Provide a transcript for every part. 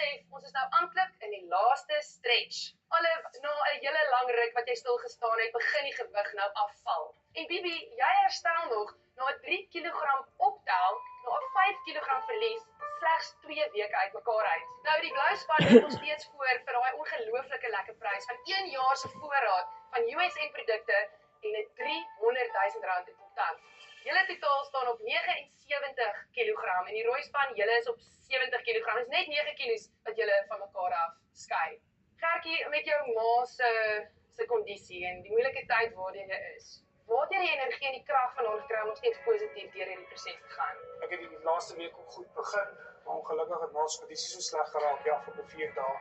besef, ons is nou amptelik in die laaste stretch. Olive, na 'n hele lang ruk wat jy stil gestaan het, begin die gewig nou afval. En Bibi, jy herstel nog na 'n 3 kg optel, na 'n 5 kg verlies, slegs 2 weke uit mekaar uit. Nou die blou span is nog steeds voor vir daai ongelooflike lekker prys van 1 jaar se voorraad van USN produkte en 'n R300,000 in kontant. Julle totaal staan op 79 kg en die rooi span, julle is op 70 kg. Dit is net 9 kilos wat julle van mekaar af skei. Gertjie, met jou ma se kondisie en die moeilike tyd waarin jy is, waar het jy die energie en die krag vandaan gekry om nog steeds positief deur hierdie proses te gaan? Ek het die laaste week ook goed begin, maar ongelukkig het ons kondisie so sleg geraak die afgelope 4 dae,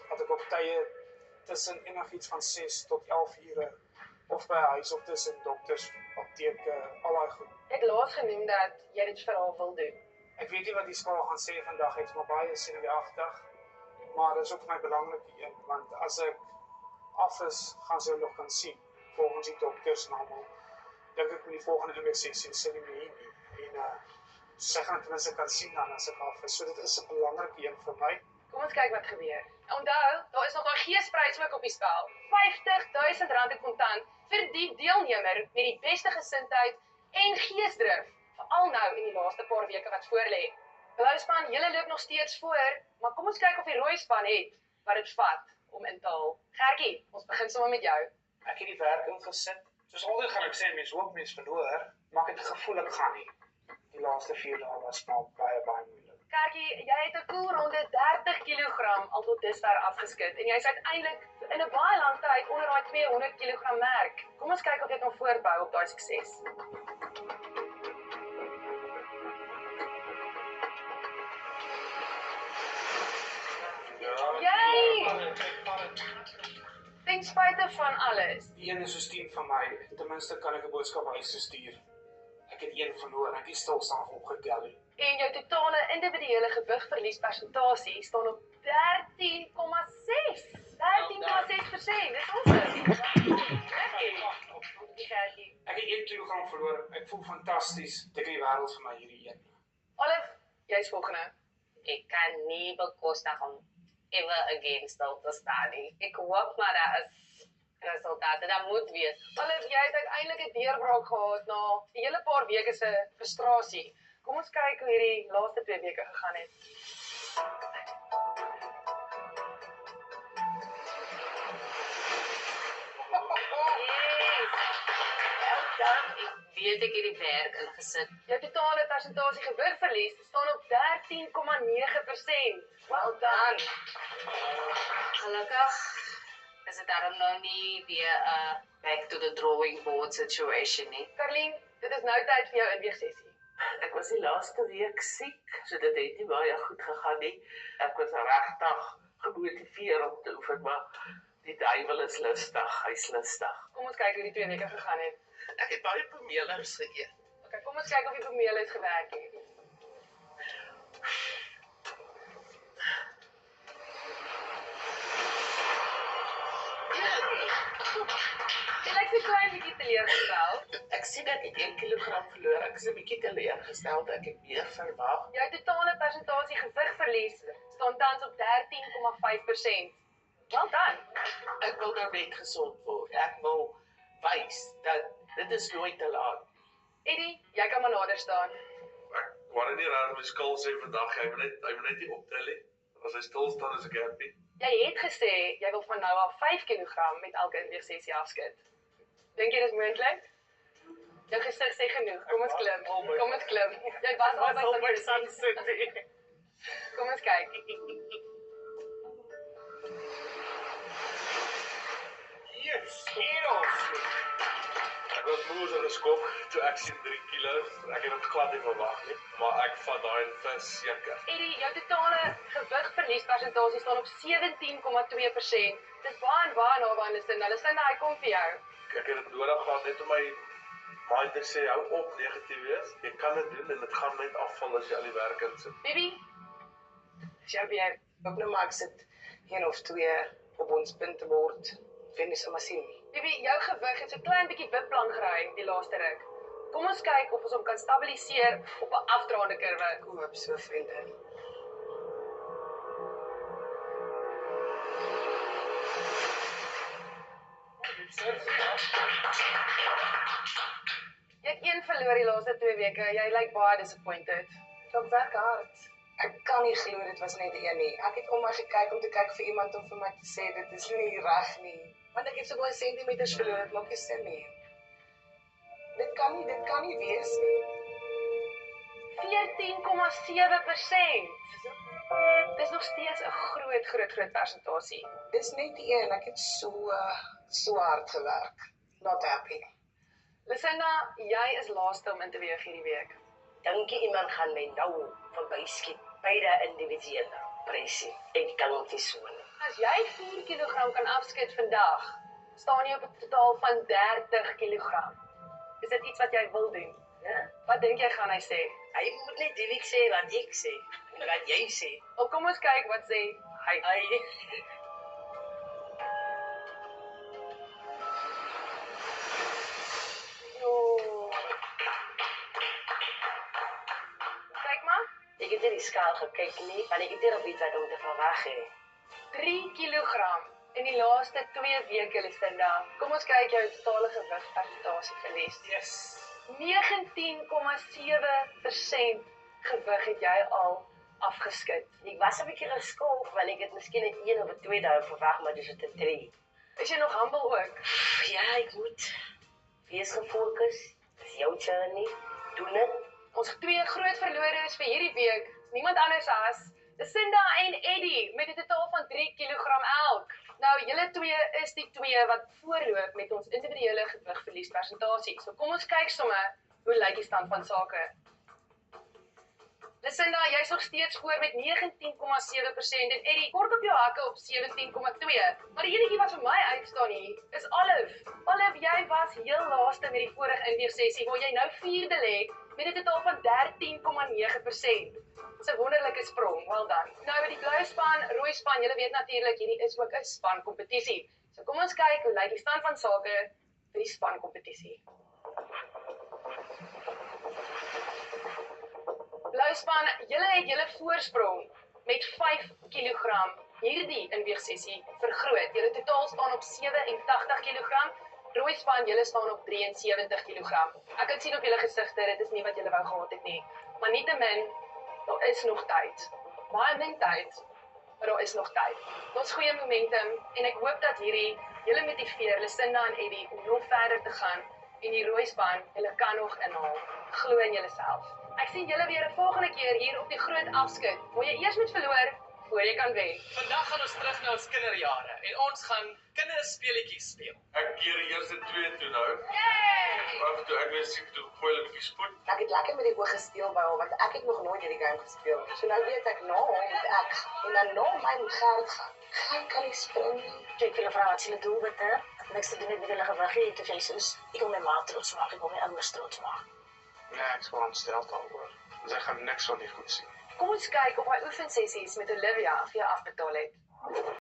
dat ek op tye tussen enigiets van 6 tot 11 ure of by huis of tussen dokters, apteke, al daai goed. Ek het laas genoem dat jy dit vir haar wil doen. Ek weet nie wat die skaal gaan sê vandag, ek is maar baie senuweeagtig, maar dit is ook vir my belangrik een, want as ek af is, gaan sy nog kan sien, volgens die dokters en almal. Dink ek met die volgende injeksie sien nie meer nie, en sy gaan ten minste kan sien dan as ek af is, so dit is 'n belangrike een vir my. Kom ons kyk wat gebeur. Onthou, daar is nog 'n geesprys ook op die spel. R50,000 in kontant vir die deelnemer met die beste gesindheid en geesdrif, veral nou in die laaste paar weke wat voorlê. Blou span, julle loop nog steeds voor, maar kom ons kyk of die rooi span het wat dit vat om in te haal. Gertjie, ons begin sommer met jou. Ek het die werk ingesit. Soos altyd gaan ek sê, mens hoop mens verloor, maar ek het gevoel ek gaan nie. Die laaste 4 dae was maar baie moeilik. Gertjie, jy het 'n koel ronde 30 kg al tot dusver afgeskit en jy's uiteindelik in 'n baie lang tyd onder daai 200 kg merk. Kom ons kyk of jy kan voortbou op daai sukses. Jy! Ten spyte van alles. Die een is soos 10 van my, ten minste kan ek 'n boodskap huis toe stuur. Ek het 1 verloor en ek het stilstaan opgetel nie. En jou totale individuele gewigverliespersentasie staan op 13,6. 13,6%. Dis awesome. Ek het 1 kg verloor. Ek voel fantasties. Dit is die wêreld vir my hierdie een. Olive, jy's volgende. Ek kan nie bekostig om ever again stil te staan nie. Ek hoop maar daar is resultate, daar moet wees. Olive, jy het uiteindelik 'n deurbraak gehad na 'n hele paar weke se frustrasie. Kom ons kyk hoe hierdie laaste 2 weke gegaan het. Ek weet ek het die werk ingesit. Jou totale persentasie gewigverlies staan op 13,9%. Well done. Gelukkig is dit daarom nou nie weer 'n back to the drawing board situation nie. Karlien, dit is nou tyd vir jou inweegsessie. Ek was die laaste week siek, so dit het nie baie goed gegaan nie. Ek was regtig gemotiveerd om te oefen, maar die duiwel is lustig, hy's lustig. Kom ons kyk hoe die 2 weke gegaan het. Ek het baie pameelers geëet. Okay, kom ons kyk of die bemeel het gewerk het. Jy lyk so klein bietjie teleurgestel. Ek sien ek het 1 kilogram verloor. Ek is 'n bietjie teleurgesteld, ek het meer verwag. Jou totale persentasie gewigverlies staan tans op 13,5%. Well done. Ek wil nou net gesond word. Ek wil wys dat dit is nooit te laat. Eddie, jy kan maar nader staan. Ek wou nie raar my skaal sê vandag, hy moet net nie optel nie. As hy stil staan is ek happy. Jy het gesê jy wil van nou af 5 kg met elke inweegsessie afskit. Dink jy dis moontlik? Jou gesig sê genoeg. Kom ons klim. Kom ons klim. Jy was al by Sun City. Kom ons kyk. Yes, ek was moes in 'n skok toe ek sien 3 kg. Ek het dit glad nie verwag nie, maar ek vat daai vis seker. Eddie, jou totale gewigverliespersentasie staan op 17,2%. Dis baie naby aan Lucinda. Lucinda, hy kom vir jou. Ek het dit nodig gehad net om my mind te sê, hou op negatief wees. Jy kan dit doen en dit gaan net afval as jy al die werk insit. Bibi, As jy weer ook nou maar ek sit 1 of 2 op ons puntebord, vind jy sommer sien. Bibi, jou gewig het so klein bietjie wipplan gery die laaste ruk. Kom ons kyk of ons hom kan stabiliseer op 'n afdraande kurwe. Ek hoop so, vriendin. verloor die laaste 2 weke. Jy lyk baie disappointed. Ek werk hard. Ek kan nie glo dit was net een nie. Ek het om my gekyk om te kyk vir iemand om vir my te sê dit is nie reg nie. Want ek het so baie sentimeters verloor, dit maak nie sin nie. Dit kan nie wees nie. 14,7%. Dis nog steeds 'n groot persentasie. Dis net een, ek het so hard gewerk. Not happy. Lucinda, jy is laaste om in te weeg hierdie week. Dink jy iemand gaan my nou verbyskiet by die individuele presie? Ek dink nie so nie. As jy 4 kg kan afskit vandag, staan jy op 'n totaal van 30 kg. Is dit iets wat jy wil doen? Ja. Wat dink jy gaan hy sê? Hy moet net direk sê wat ek sê en wat jy sê. Wel, kom ons kyk wat sê hy. Hy Kyk maar, Ek het nie die skaal gekyk nie, want ek het nie weet wat om te verwag hê. 3 kg in die laaste 2 weke, Lucinda. Kom ons kyk jou totale gewigpersentasie verlies. Yes. 19,7% gewig het jy al afgeskit. Ek was 'n bietjie geskok, want ek het miskien net 1 of 2 dae verwag, maar dis dit 'n 3. Is jy nog humble ook? Ja, ek moet. Wees gefokus. Dis jou journey. Doen dit. Ons 2 groot verloorders vir hierdie week is niemand anders as Lucinda en Eddie met 'n totaal van 3 kg elk. Nou, julle 2 is die 2 wat voorloop met ons individuele gewigverliespersentasie. So kom ons kyk sommer hoe lyk die stand van sake. Lucinda, jy's nog steeds voor met 19,7% en Eddie kort op jou hakke op 17,2. Maar die enetjie wat vir my uitstaan hier is Olive. Olive, jy was heel laaste met die vorige inweegsessie waar jy nou 4de lê met 'n totaal van 13,9%. Dis 'n wonderlike sprong, well done. Nou met die blou span, rooi span, julle weet natuurlik hierdie is ook 'n spankompetisie. So kom ons kyk hoe lyk die stand van sake vir die spankompetisie. Blou span, julle het julle voorsprong met 5 kg hierdie inweegsessie vergroot. Julle totaal staan op 87 kg. Rooi span, julle staan op 73 kg. Ek kan sien op julle gesigte, dit is nie wat julle wou gehad het nie. Maar nietemin, daar is nog tyd. Baie min tyd, maar daar is nog tyd. Daar's goeie momentum en ek hoop dat hierdie julle motiveer, Lucinda en Eddie, om nog verder te gaan en die rooi span, julle kan nog inhaal. Glo in julleself. Ek sien julle weer 'n volgende keer hier op die groot afskud, waar jy eers moet verloor voor jy kan wen. Vandag gaan ons terug na ons kinderjare en ons gaan kinderspeletjies speel. Ek keer die eerste 2 toe nou. Yay! Af toe ek weer siek toe gooi hulle 'n bietjie spoed. Ek het lekker met die oog gespeel by hom, want ek het nog nooit hierdie game gespeel. So nou weet ek na hom moet ek, en dan na my moet Gert gaan. Gert kan nie spring nie. Ek wil vra wat s'n doelwitte. Niks te doen met hulle gewig hier te sê soos ek wil my ma trots maak, ek wil my ouers trots maak. Nee, ek is wel ontstel daaroor. Sy gaan niks van die goed sien. Kom ons kyk of hy oefensessies met Olivia vir jou afbetaal het.